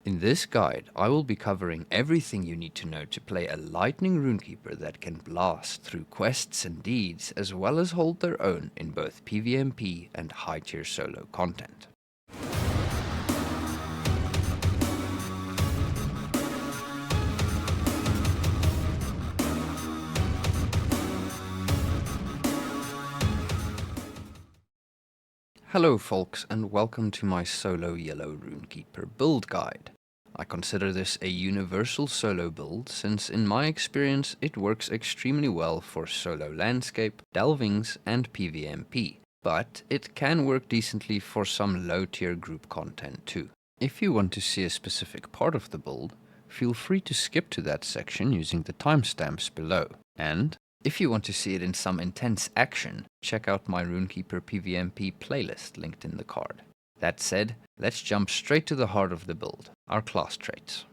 In this guide, I will be covering everything you need to know to play a Lightning Rune-Keeper that can blast through quests and deeds, as well as hold their own in both PvMP and high-tier solo content. Hello folks, and welcome to my Solo Yellow Rune-Keeper build guide. I consider this a universal solo build since in my experience it works extremely well for solo landscape, delvings and PvMP, but it can work decently for some low tier group content too. If you want to see a specific part of the build, feel free to skip to that section using the timestamps below, and if you want to see it in some intense action, check out my Rune-Keeper PvMP playlist linked in the card. That said, let's jump straight to the heart of the build, our class traits.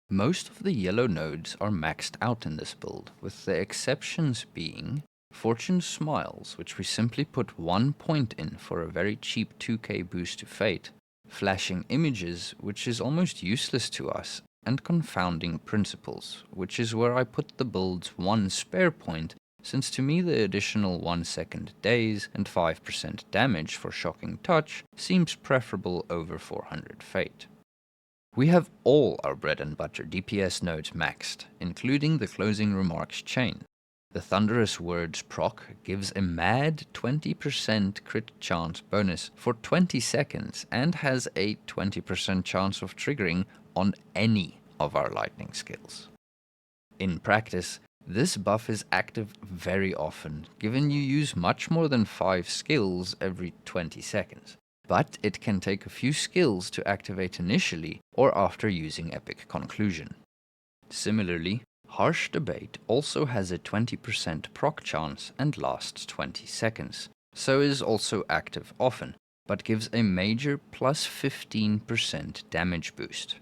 Most of the yellow nodes are maxed out in this build, with the exceptions being Fortune Smiles, which we simply put 1 point in for a very cheap 2k boost to Fate, Flashing Images, which is almost useless to us, and Confounding Principles, which is where I put the build's 1 spare point, since to me the additional 1 second daze and 5% damage for Shocking Touch seems preferable over 400 Fate. We have all our bread and butter DPS nodes maxed, including the Closing Remarks chain. The Thunderous Words proc gives a mad 20% crit chance bonus for 20 seconds and has a 20% chance of triggering on any of our lightning skills. In practice, this buff is active very often, given you use much more than 5 skills every 20 seconds, but it can take a few skills to activate initially or after using Epic Conclusion. Similarly, Harsh Debate also has a 20% proc chance and lasts 20 seconds, so is also active often, but gives a major plus 15% damage boost.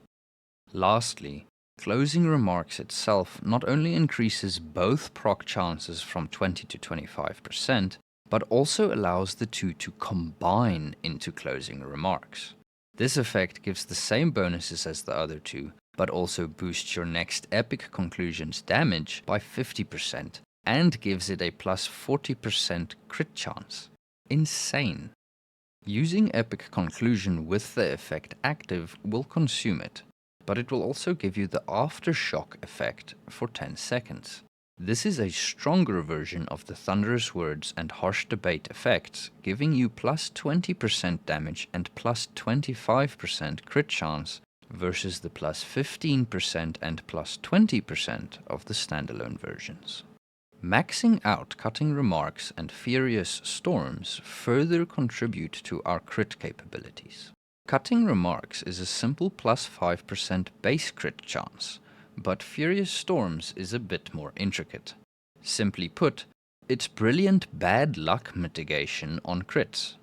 Lastly, Closing Remarks itself not only increases both proc chances from 20 to 25%, but also allows the two to combine into Closing Remarks. This effect gives the same bonuses as the other two, but also boosts your next Epic Conclusion's damage by 50% and gives it a plus 40% crit chance. Insane. Using Epic Conclusion with the effect active will consume it, but it will also give you the Aftershock effect for 10 seconds. This is a stronger version of the Thunderous Words and Harsh Debate effects, giving you plus 20% damage and plus 25% crit chance versus the plus 15% and plus 20% of the standalone versions. Maxing out Cutting Remarks and Furious Storms further contribute to our crit capabilities. Cutting Remarks is a simple plus 5% base crit chance, but Furious Storms is a bit more intricate. Simply put, it's brilliant bad luck mitigation on crits.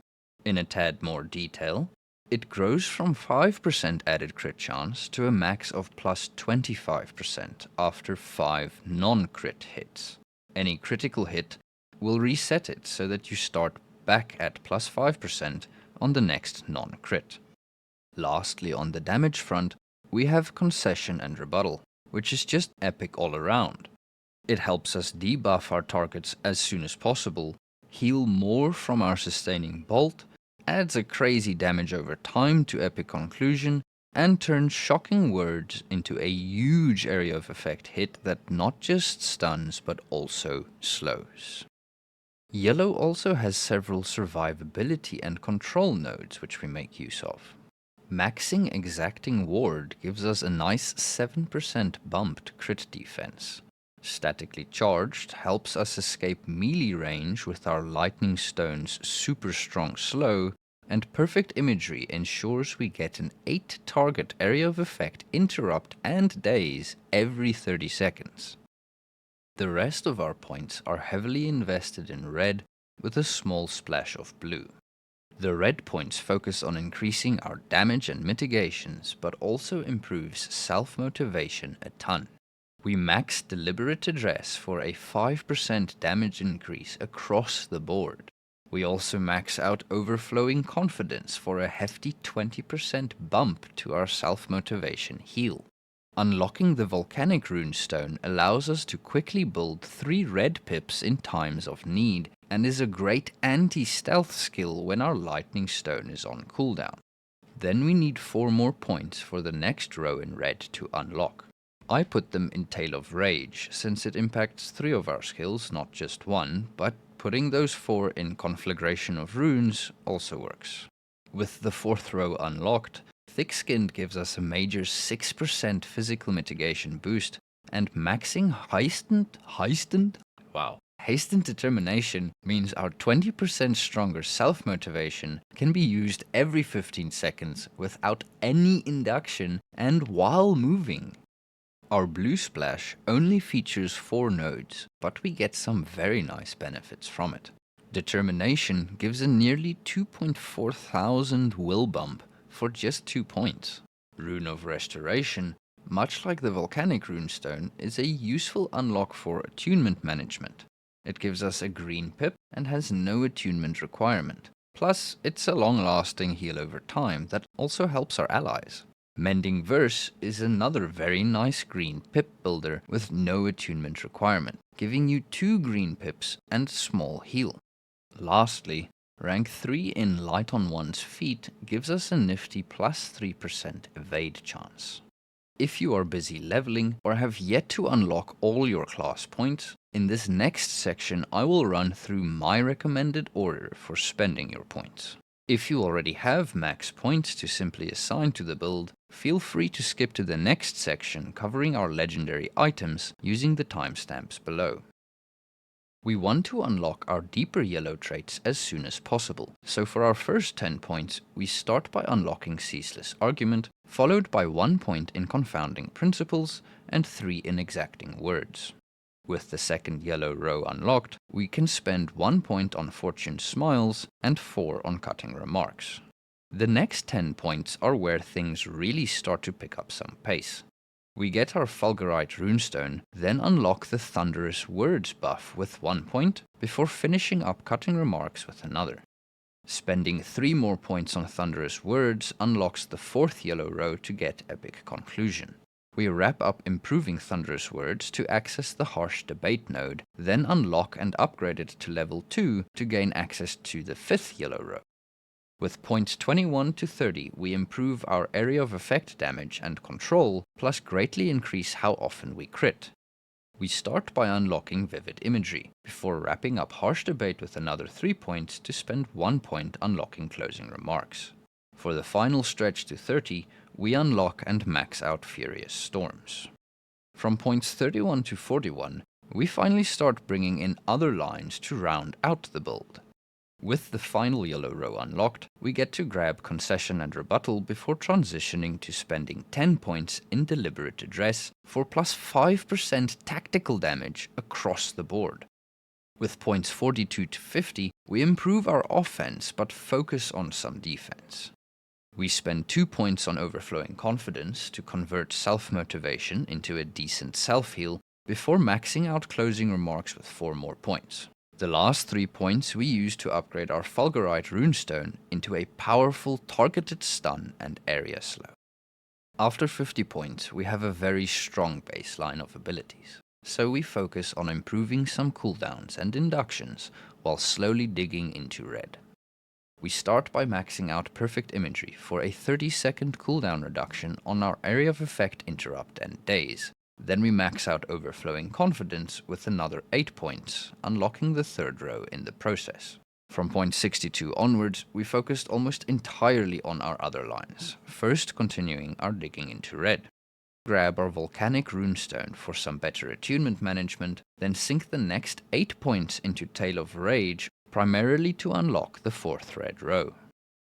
In a tad more detail, it grows from 5% added crit chance to a max of plus 25% after 5 non-crit hits. Any critical hit will reset it so that you start back at plus 5% on the next non-crit. Lastly, on the damage front, we have Concession and Rebuttal, which is just epic all around. It helps us debuff our targets as soon as possible, heal more from our sustaining bolt, adds a crazy damage over time to Epic Conclusion, and turns Shocking Words into a huge area of effect hit that not just stuns but also slows. Yellow also has several survivability and control nodes which we make use of. Maxing Exacting Ward gives us a nice 7% bump to crit defense. Statically Charged helps us escape melee range with our Lightning Stone's super strong slow, and Perfect Imagery ensures we get an 8 target area of effect interrupt and daze every 30 seconds. The rest of our points are heavily invested in red with a small splash of blue. The red points focus on increasing our damage and mitigations, but also improves self-motivation a ton. We max Deliberate Address for a 5% damage increase across the board. We also max out Overflowing Confidence for a hefty 20% bump to our self-motivation heal. Unlocking the Volcanic Runestone allows us to quickly build 3 red pips in times of need, and is a great anti-stealth skill when our Lightning Stone is on cooldown. Then we need 4 more points for the next row in red to unlock. I put them in Tail of Rage, since it impacts 3 of our skills, not just 1, but putting those 4 in Conflagration of Runes also works. With the 4th row unlocked, Thick-Skinned gives us a major 6% physical mitigation boost, and maxing Hastened Determination means our 20% stronger self-motivation can be used every 15 seconds without any induction and while moving. Our Blue Splash only features 4 nodes, but we get some very nice benefits from it. Determination gives a nearly 2.4 thousand will bump for just 2 points. Rune of Restoration, much like the Volcanic Runestone, is a useful unlock for attunement management. It gives us a green pip and has no attunement requirement. Plus, it's a long-lasting heal over time that also helps our allies. Mending Verse is another very nice green pip builder with no attunement requirement, giving you 2 green pips and small heal. Lastly, rank 3 in Light on One's Feet gives us a nifty plus 3% evade chance. If you are busy leveling or have yet to unlock all your class points, in this next section I will run through my recommended order for spending your points. If you already have max points to simply assign to the build, feel free to skip to the next section covering our legendary items using the timestamps below. We want to unlock our deeper yellow traits as soon as possible, so for our first 10 points, we start by unlocking Ceaseless Argument, followed by 1 point in Confounding Principles and 3 in Exacting Words. With the second yellow row unlocked, we can spend 1 point on Fortune Smiles and 4 on Cutting Remarks. The next 10 points are where things really start to pick up some pace. We get our Fulgurite Runestone, then unlock the Thunderous Words buff with 1 point, before finishing up Cutting Remarks with another. Spending 3 more points on Thunderous Words unlocks the 4th yellow row to get Epic Conclusion. We wrap up improving Thunderous Words to access the Harsh Debate node, then unlock and upgrade it to level 2 to gain access to the 5th yellow row. With points 21 to 30, we improve our area of effect damage and control, plus greatly increase how often we crit. We start by unlocking Vivid Imagery, before wrapping up Harsh Debate with another 3 points to spend 1 point unlocking Closing Remarks. For the final stretch to 30, we unlock and max out Furious Storms. From points 31 to 41, we finally start bringing in other lines to round out the build. With the final yellow row unlocked, we get to grab Concession and Rebuttal before transitioning to spending 10 points in Deliberate Address for plus 5% tactical damage across the board. With points 42 to 50, we improve our offense but focus on some defense. We spend 2 points on Overflowing Confidence to convert self-motivation into a decent self-heal before maxing out Closing Remarks with 4 more points. The last 3 points we use to upgrade our Fulgurite Runestone into a powerful targeted stun and area slow. After 50 points, we have a very strong baseline of abilities, so we focus on improving some cooldowns and inductions while slowly digging into red. We start by maxing out Perfect Imagery for a 30-second cooldown reduction on our area of effect interrupt and daze. Then we max out Overflowing Confidence with another 8 points, unlocking the 3rd row in the process. From point 62 onwards, we focused almost entirely on our other lines, first continuing our digging into red. Grab our Volcanic Runestone for some better attunement management, then sink the next 8 points into Tail of Rage, primarily to unlock the 4th red row.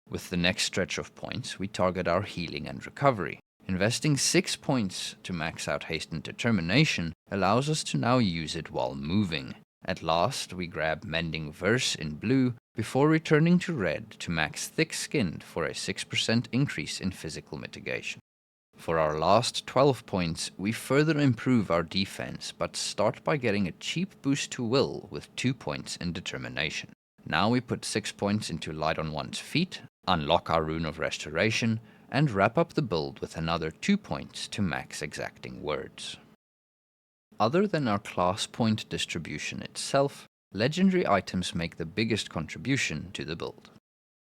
With the next stretch of points, we target our healing and recovery. Investing 6 points to max out Hastened Determination allows us to now use it while moving. At last, we grab Mending Verse in blue before returning to red to max Thick-Skinned for a 6% increase in physical mitigation. For our last 12 points, we further improve our defense, but start by getting a cheap boost to will with 2 points in Determination. Now we put 6 points into light on one's feet, unlock our Rune of Restoration, and wrap up the build with another 2 points to max exacting words. Other than our class point distribution itself, legendary items make the biggest contribution to the build.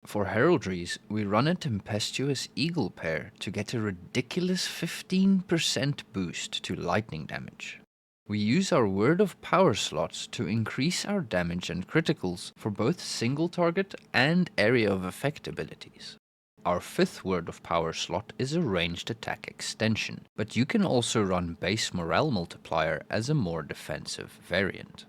For heraldries, we run a tempestuous eagle pair to get a ridiculous 15% boost to lightning damage. We use our word of power slots to increase our damage and criticals for both single target and area of effect abilities. Our 5th word of power slot is a ranged attack extension, but you can also run base morale multiplier as a more defensive variant.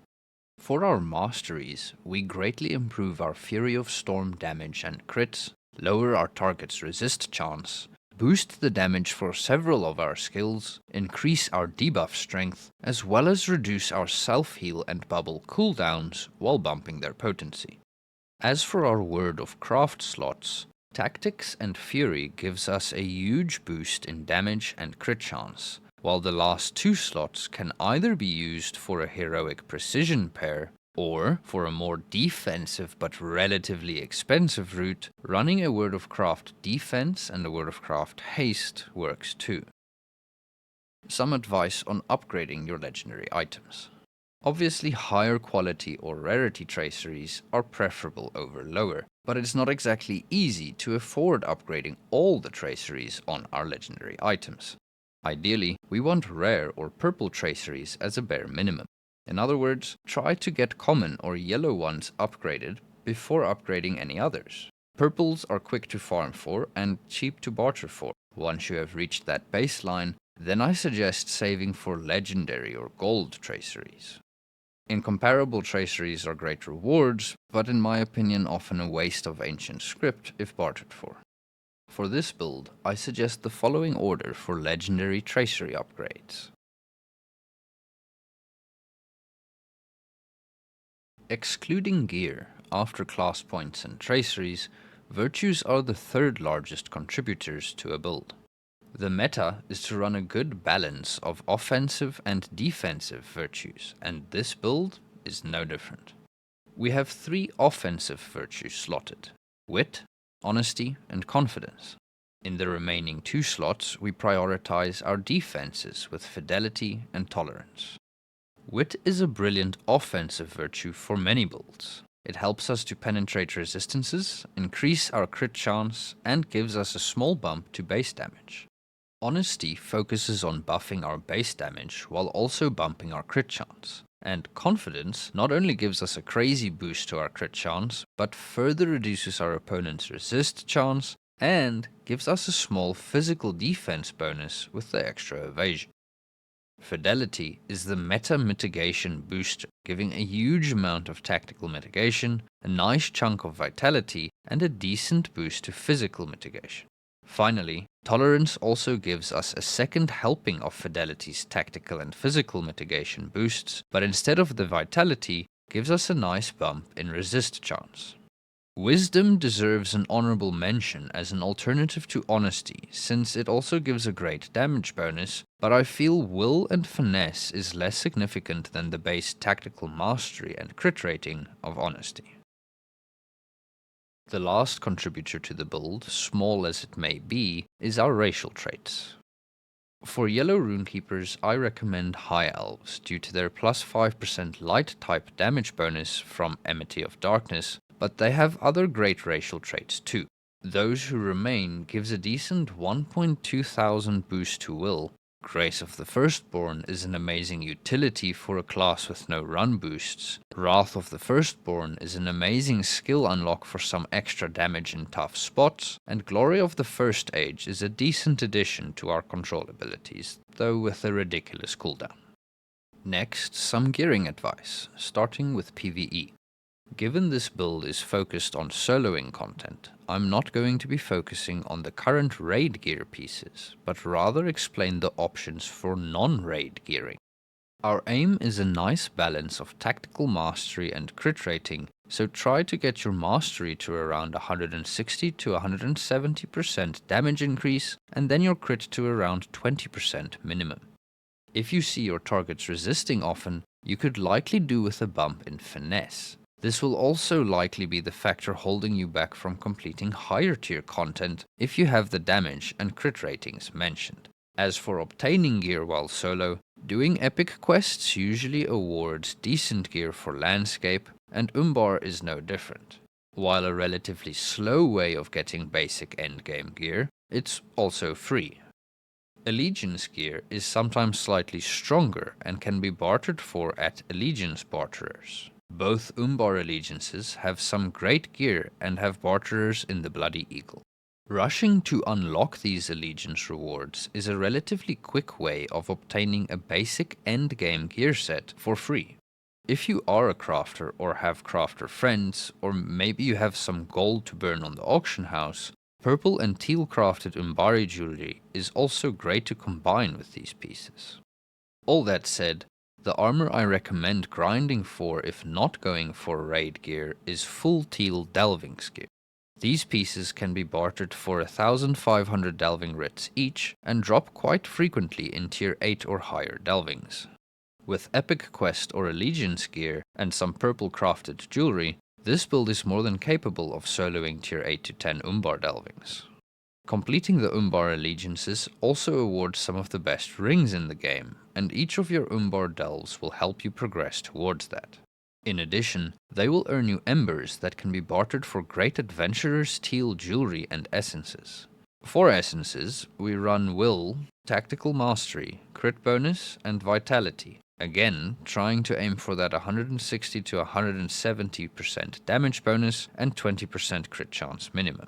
For our masteries, we greatly improve our Fury of Storm damage and crits, lower our target's resist chance, boost the damage for several of our skills, increase our debuff strength, as well as reduce our self-heal and bubble cooldowns while bumping their potency. As for our word of craft slots, Tactics and Fury gives us a huge boost in damage and crit chance, while the last 2 slots can either be used for a heroic precision pair, or for a more defensive but relatively expensive route, running a Word of Craft defense and a Word of Craft haste works too. Some advice on upgrading your legendary items. Obviously, higher quality or rarity traceries are preferable over lower, but it's not exactly easy to afford upgrading all the traceries on our legendary items. Ideally, we want rare or purple traceries as a bare minimum. In other words, try to get common or yellow ones upgraded before upgrading any others. Purples are quick to farm for and cheap to barter for. Once you have reached that baseline, then I suggest saving for legendary or gold traceries. Incomparable traceries are great rewards, but in my opinion often a waste of ancient script if bartered for. For this build, I suggest the following order for legendary tracery upgrades. Excluding gear, after class points and traceries, virtues are the 3rd largest contributors to a build. The meta is to run a good balance of offensive and defensive virtues, and this build is no different. We have 3 offensive virtues slotted: Wit, Honesty, and Confidence. In the remaining 2 slots, we prioritize our defenses with Fidelity and Tolerance. Wit is a brilliant offensive virtue for many builds. It helps us to penetrate resistances, increase our crit chance, and gives us a small bump to base damage. Honesty focuses on buffing our base damage while also bumping our crit chance. And Confidence not only gives us a crazy boost to our crit chance, but further reduces our opponent's resist chance and gives us a small physical defense bonus with the extra evasion. Fidelity is the meta mitigation booster, giving a huge amount of tactical mitigation, a nice chunk of vitality, and a decent boost to physical mitigation. Finally, Tolerance also gives us a second helping of Fidelity's tactical and physical mitigation boosts, but instead of the vitality, gives us a nice bump in resist chance. Wisdom deserves an honorable mention as an alternative to Honesty, since it also gives a great damage bonus, but I feel Will and Finesse is less significant than the base tactical mastery and crit rating of Honesty. The last contributor to the build, small as it may be, is our racial traits. For Yellow Rune-Keepers, I recommend High Elves due to their plus 5% light type damage bonus from Enmity of Darkness, but they have other great racial traits too. Those Who Remain gives a decent 1,200 boost to Will. Grace of the Firstborn is an amazing utility for a class with no run boosts. Wrath of the Firstborn is an amazing skill unlock for some extra damage in tough spots, and Glory of the First Age is a decent addition to our control abilities, though with a ridiculous cooldown. Next, some gearing advice, starting with PvE. Given this build is focused on soloing content, I'm not going to be focusing on the current raid gear pieces, but rather explain the options for non-raid gearing. Our aim is a nice balance of tactical mastery and crit rating, so try to get your mastery to around 160 to 170% damage increase, and then your crit to around 20% minimum. If you see your targets resisting often, you could likely do with a bump in Finesse. This will also likely be the factor holding you back from completing higher tier content if you have the damage and crit ratings mentioned. As for obtaining gear while solo, doing epic quests usually awards decent gear for landscape, and Umbar is no different. While a relatively slow way of getting basic endgame gear, it's also free. Allegiance gear is sometimes slightly stronger and can be bartered for at allegiance barterers. Both Umbar allegiances have some great gear and have barterers in the Bloody Eagle. Rushing to unlock these allegiance rewards is a relatively quick way of obtaining a basic endgame gear set for free. If you are a crafter or have crafter friends, or maybe you have some gold to burn on the auction house, purple and teal crafted Umbari jewelry is also great to combine with these pieces. All that said, the armor I recommend grinding for if not going for raid gear is full teal delving gear. These pieces can be bartered for 1,500 delving writs each and drop quite frequently in tier 8 or higher delvings. With epic quest or allegiance gear and some purple crafted jewelry, this build is more than capable of soloing tier 8 to 10 Umbar delvings. Completing the Umbar allegiances also awards some of the best rings in the game, and each of your Umbar delves will help you progress towards that. In addition, they will earn you embers that can be bartered for great adventurers' teal jewelry and essences. For essences, we run Will, Tactical Mastery, Crit Bonus, and Vitality. Again, trying to aim for that 160 to 170% damage bonus and 20% crit chance minimum.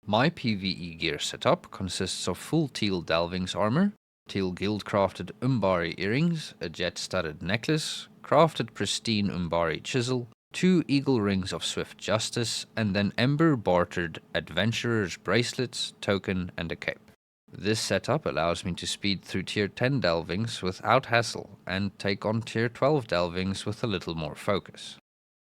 My PvE gear setup consists of full teal delvings armor, teal guild-crafted Umbari earrings, a jet-studded necklace, crafted pristine Umbari chisel, 2 eagle rings of swift justice, and then ember-bartered adventurer's bracelets, token, and a cape. This setup allows me to speed through tier 10 delvings without hassle and take on tier 12 delvings with a little more focus.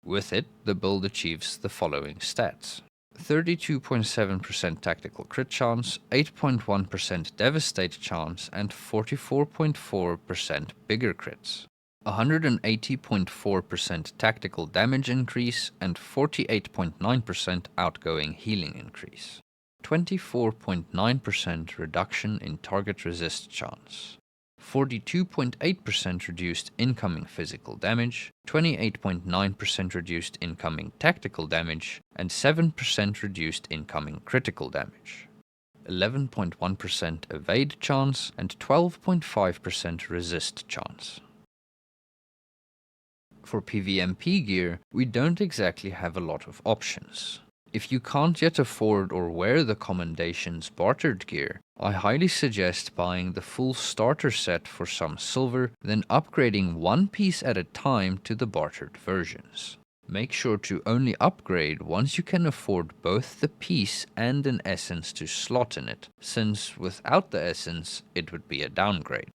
With it, the build achieves the following stats: 32.7% tactical crit chance, 8.1% devastate chance, and 44.4% bigger crits. 180.4% tactical damage increase and 48.9% outgoing healing increase. 24.9% reduction in target resist chance. 42.8% reduced incoming physical damage, 28.9% reduced incoming tactical damage, and 7% reduced incoming critical damage. 11.1% evade chance, and 12.5% resist chance. For PvMP gear, we don't exactly have a lot of options. If you can't yet afford or wear the Commendation's bartered gear, I highly suggest buying the full starter set for some silver, then upgrading one piece at a time to the bartered versions. Make sure to only upgrade once you can afford both the piece and an essence to slot in it, since without the essence, it would be a downgrade.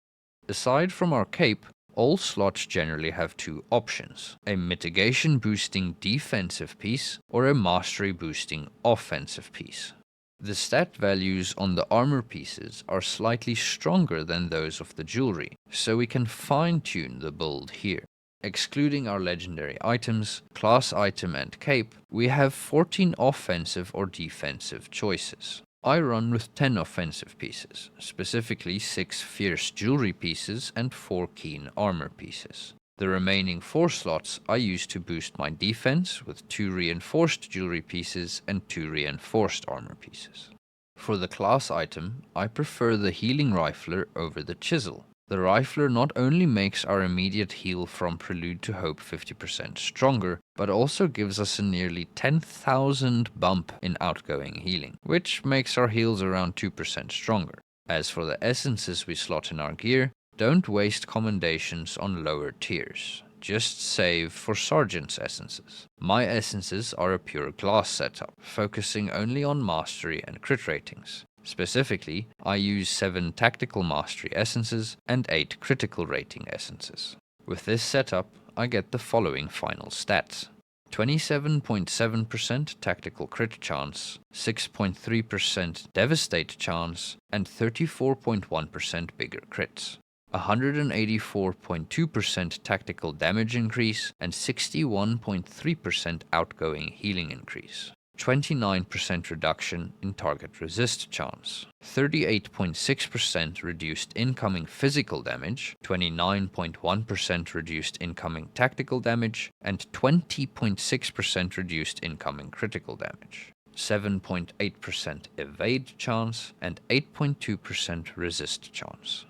Aside from our cape, all slots generally have 2 options: a mitigation boosting defensive piece or a mastery boosting offensive piece. The stat values on the armor pieces are slightly stronger than those of the jewelry, so we can fine-tune the build here. Excluding our legendary items, class item and cape, we have 14 offensive or defensive choices. I run with 10 offensive pieces, specifically 6 fierce jewelry pieces and 4 keen armor pieces. The remaining 4 slots I use to boost my defense with 2 reinforced jewelry pieces and 2 reinforced armor pieces. For the class item, I prefer the healing rifler over the chisel. The rifler not only makes our immediate heal from Prelude to Hope 50% stronger, but also gives us a nearly 10,000 bump in outgoing healing, which makes our heals around 2% stronger. As for the essences we slot in our gear, don't waste commendations on lower tiers. Just save for Sergeant's essences. My essences are a pure class setup, focusing only on mastery and crit ratings. Specifically, I use 7 tactical mastery essences and 8 critical rating essences. With this setup, I get the following final stats: 27.7% tactical crit chance, 6.3% devastate chance, and 34.1% bigger crits. 184.2% tactical damage increase, and 61.3% outgoing healing increase. 29% reduction in target resist chance, 38.6% reduced incoming physical damage, 29.1% reduced incoming tactical damage, and 20.6% reduced incoming critical damage, 7.8% evade chance, and 8.2% resist chance.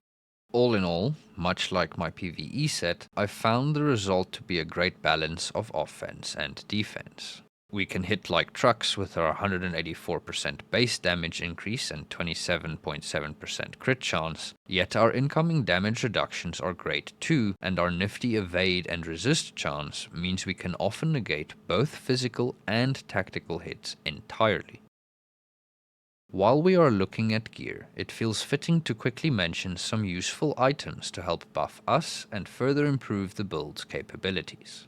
All in all, much like my PvE set, I found the result to be a great balance of offense and defense. We can hit like trucks with our 184% base damage increase and 27.7% crit chance, yet our incoming damage reductions are great too, and our nifty evade and resist chance means we can often negate both physical and tactical hits entirely. While we are looking at gear, it feels fitting to quickly mention some useful items to help buff us and further improve the build's capabilities.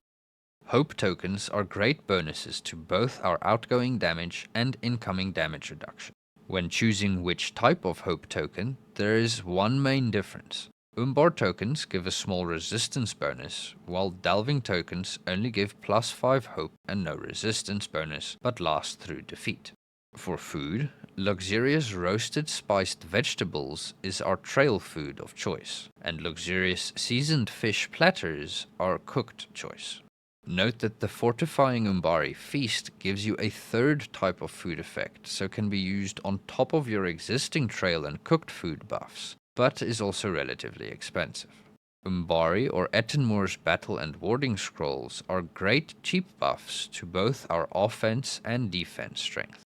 Hope tokens are great bonuses to both our outgoing damage and incoming damage reduction. When choosing which type of hope token, there is one main difference. Umbar tokens give a small resistance bonus, while delving tokens only give +5 hope and no resistance bonus, but last through defeat. For food, luxurious roasted spiced vegetables is our trail food of choice, and luxurious seasoned fish platters are cooked choice. Note that the Fortifying Umbari Feast gives you a third type of food effect, so can be used on top of your existing trail and cooked food buffs, but is also relatively expensive. Umbari or Etenmoor's Battle and Warding Scrolls are great cheap buffs to both our offense and defense strength.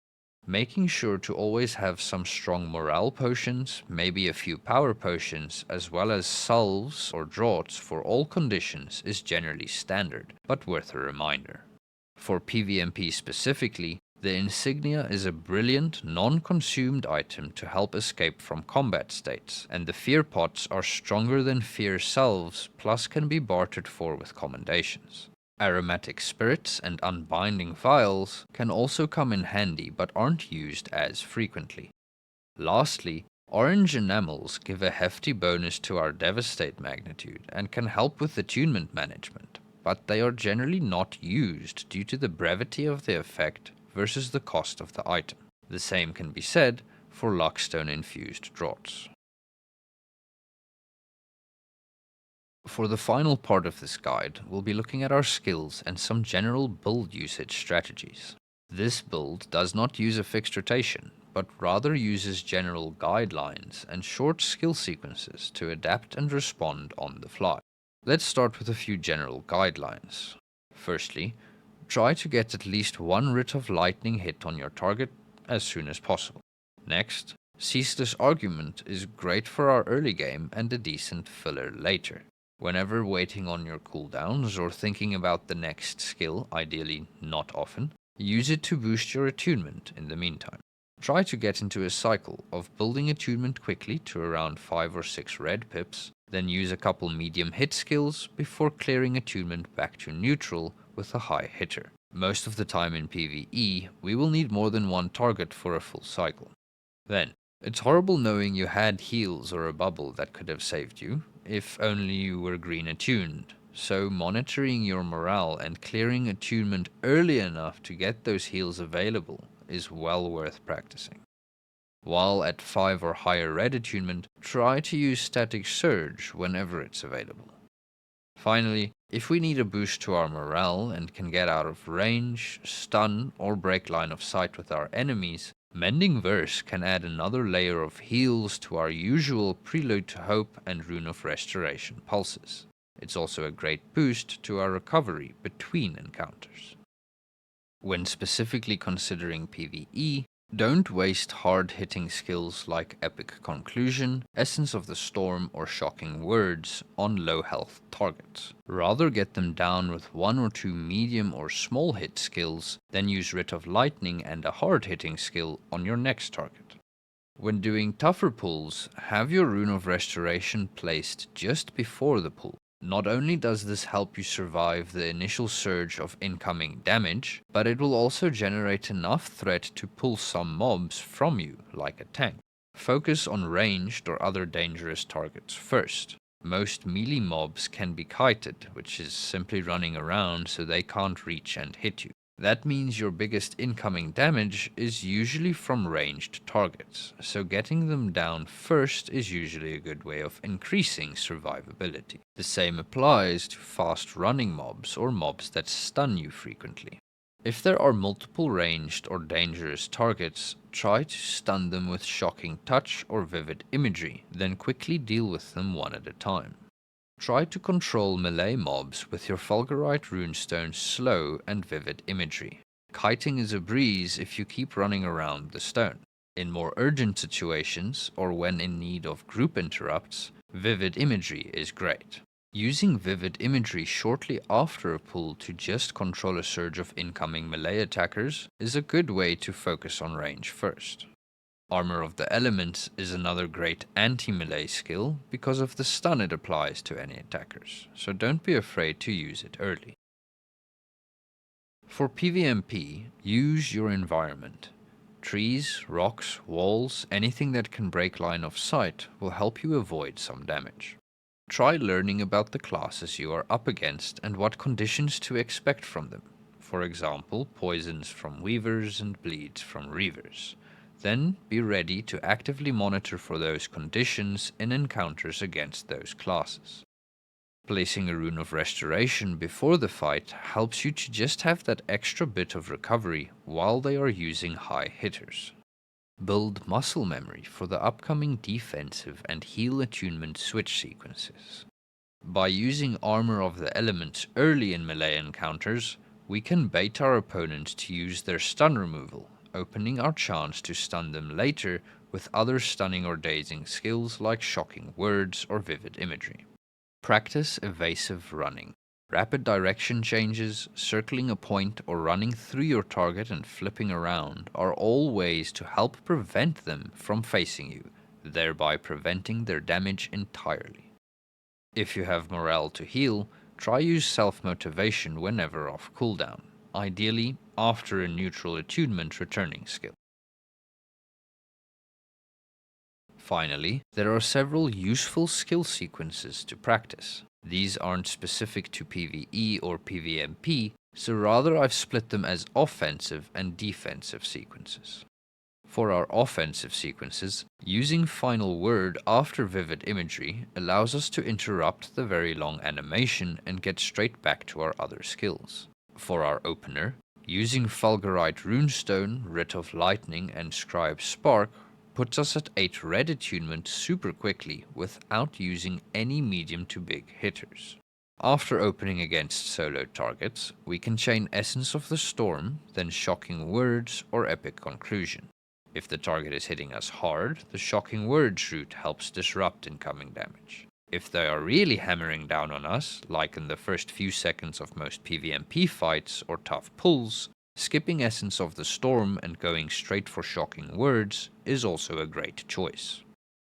Making sure to always have some strong morale potions, maybe a few power potions, as well as salves or draughts for all conditions is generally standard, but worth a reminder. For PvMP specifically, the insignia is a brilliant, non-consumed item to help escape from combat states, and the fear pots are stronger than fear salves, plus can be bartered for with commendations. Aromatic spirits and unbinding vials can also come in handy but aren't used as frequently. Lastly, orange enamels give a hefty bonus to our devastate magnitude and can help with attunement management, but they are generally not used due to the brevity of the effect versus the cost of the item. The same can be said for luckstone infused draughts. For the final part of this guide, we'll be looking at our skills and some general build usage strategies. This build does not use a fixed rotation, but rather uses general guidelines and short skill sequences to adapt and respond on the fly. Let's start with a few general guidelines. Firstly, try to get at least one writ of lightning hit on your target as soon as possible. Next, Ceaseless Argument is great for our early game and a decent filler later. Whenever waiting on your cooldowns or thinking about the next skill, ideally not often, use it to boost your attunement in the meantime. Try to get into a cycle of building attunement quickly to around 5 or 6 red pips, then use a couple medium hit skills before clearing attunement back to neutral with a high hitter. Most of the time in PvE, we will need more than one target for a full cycle. Then, it's horrible knowing you had heals or a bubble that could have saved you, if only you were green attuned, so monitoring your morale and clearing attunement early enough to get those heals available is well worth practicing. While at 5 or higher red attunement, try to use Static Surge whenever it's available. Finally, if we need a boost to our morale and can get out of range, stun, or break line of sight with our enemies, Mending Verse can add another layer of heals to our usual Prelude to Hope and Rune of Restoration pulses. It's also a great boost to our recovery between encounters. When specifically considering PvE, don't waste hard-hitting skills like Epic Conclusion, Essence of the Storm, or Shocking Words on low-health targets. Rather get them down with 1 or 2 medium or small hit skills, then use Writ of Lightning and a hard-hitting skill on your next target. When doing tougher pulls, have your Rune of Restoration placed just before the pull. Not only does this help you survive the initial surge of incoming damage, but it will also generate enough threat to pull some mobs from you, like a tank. Focus on ranged or other dangerous targets first. Most melee mobs can be kited, which is simply running around so they can't reach and hit you. That means your biggest incoming damage is usually from ranged targets, so getting them down first is usually a good way of increasing survivability. The same applies to fast running mobs or mobs that stun you frequently. If there are multiple ranged or dangerous targets, try to stun them with shocking touch or vivid imagery, then quickly deal with them one at a time. Try to control melee mobs with your Fulgurite Runestone's slow and vivid imagery. Kiting is a breeze if you keep running around the stone. In more urgent situations, or when in need of group interrupts, vivid imagery is great. Using vivid imagery shortly after a pull to just control a surge of incoming melee attackers is a good way to focus on range first. Armor of the Elements is another great anti-melee skill because of the stun it applies to any attackers, so don't be afraid to use it early. For PvMP, use your environment. Trees, rocks, walls, anything that can break line of sight will help you avoid some damage. Try learning about the classes you are up against and what conditions to expect from them. For example, poisons from Weavers and bleeds from Reavers. Then be ready to actively monitor for those conditions in encounters against those classes. Placing a Rune of Restoration before the fight helps you to just have that extra bit of recovery while they are using high hitters. Build muscle memory for the upcoming defensive and heal attunement switch sequences. By using Armor of the Elements early in melee encounters, we can bait our opponents to use their stun removal, opening our chance to stun them later with other stunning or dazing skills like shocking words or vivid imagery. Practice evasive running. Rapid direction changes, circling a point, or running through your target and flipping around are all ways to help prevent them from facing you, thereby preventing their damage entirely. If you have morale to heal, try use self-motivation whenever off cooldown, ideally after a neutral attunement returning skill. Finally, there are several useful skill sequences to practice. These aren't specific to PvE or PvMP, so rather I've split them as offensive and defensive sequences. For our offensive sequences, using Final Word after vivid imagery allows us to interrupt the very long animation and get straight back to our other skills. For our opener, using Fulgurite Runestone, Writ of Lightning, and Scribe Spark puts us at 8 red attunement super quickly without using any medium to big hitters. After opening against solo targets, we can chain Essence of the Storm, then Shocking Words or Epic Conclusion. If the target is hitting us hard, the Shocking Words route helps disrupt incoming damage. If they are really hammering down on us, like in the first few seconds of most PvMP fights or tough pulls, skipping Essence of the Storm and going straight for Shocking Words is also a great choice.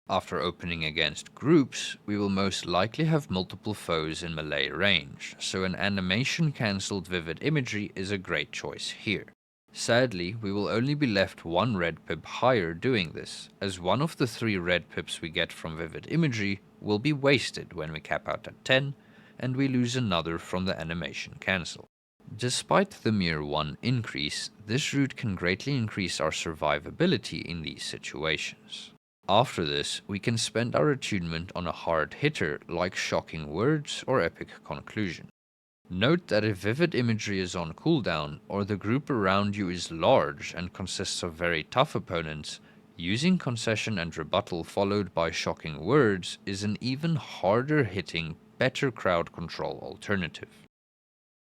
After opening against groups, we will most likely have multiple foes in melee range, so an animation-cancelled vivid imagery is a great choice here. Sadly, we will only be left 1 red pip higher doing this, as one of the 3 red pips we get from vivid imagery will be wasted when we cap out at 10, and we lose another from the animation cancel. Despite the mere 1 increase, this route can greatly increase our survivability in these situations. After this, we can spend our attunement on a hard hitter like Shocking Words or Epic Conclusion. Note that if vivid imagery is on cooldown, or the group around you is large and consists of very tough opponents, using Concession and Rebuttal followed by Shocking Words is an even harder hitting, better crowd control alternative.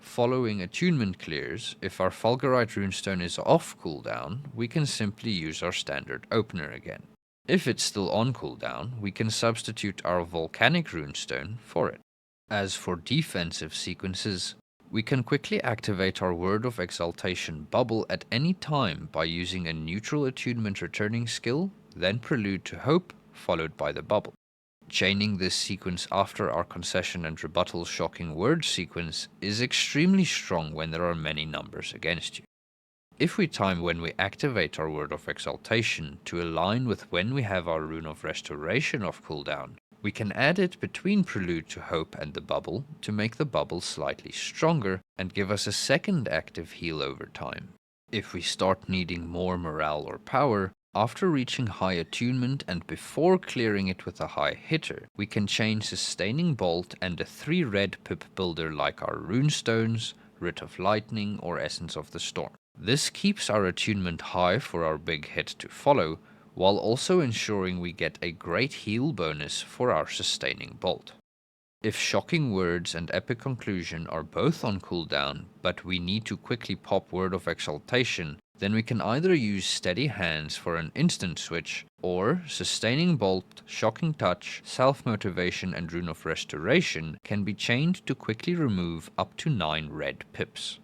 Following attunement clears, if our Fulgurite Runestone is off cooldown, we can simply use our standard opener again. If it's still on cooldown, we can substitute our Volcanic Runestone for it. As for defensive sequences, we can quickly activate our Word of Exaltation bubble at any time by using a neutral attunement returning skill, then Prelude to Hope, followed by the bubble. Chaining this sequence after our Concession and Rebuttal Shocking Word sequence is extremely strong when there are many numbers against you. If we time when we activate our Word of Exaltation to align with when we have our Rune of Restoration off cooldown, We can add it between Prelude to Hope and the bubble to make the bubble slightly stronger and give us a second active heal over time. If we start needing more morale or power, after reaching high attunement and before clearing it with a high hitter, we can change Sustaining Bolt and a 3 red pip builder like our Runestones, Writ of Lightning or Essence of the Storm. This keeps our attunement high for our big hit to follow, while also ensuring we get a great heal bonus for our Sustaining Bolt. If Shocking Words and Epic Conclusion are both on cooldown, but we need to quickly pop Word of Exaltation, then we can either use Steady Hands for an instant switch, or Sustaining Bolt, Shocking Touch, Self-Motivation and Rune of Restoration can be chained to quickly remove up to 9 red pips.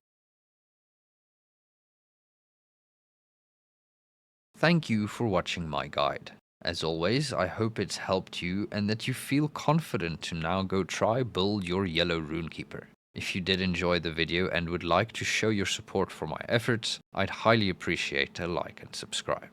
Thank you for watching my guide. As always, I hope it's helped you and that you feel confident to now go try build your Yellow Rune-Keeper. If you did enjoy the video and would like to show your support for my efforts, I'd highly appreciate a like and subscribe.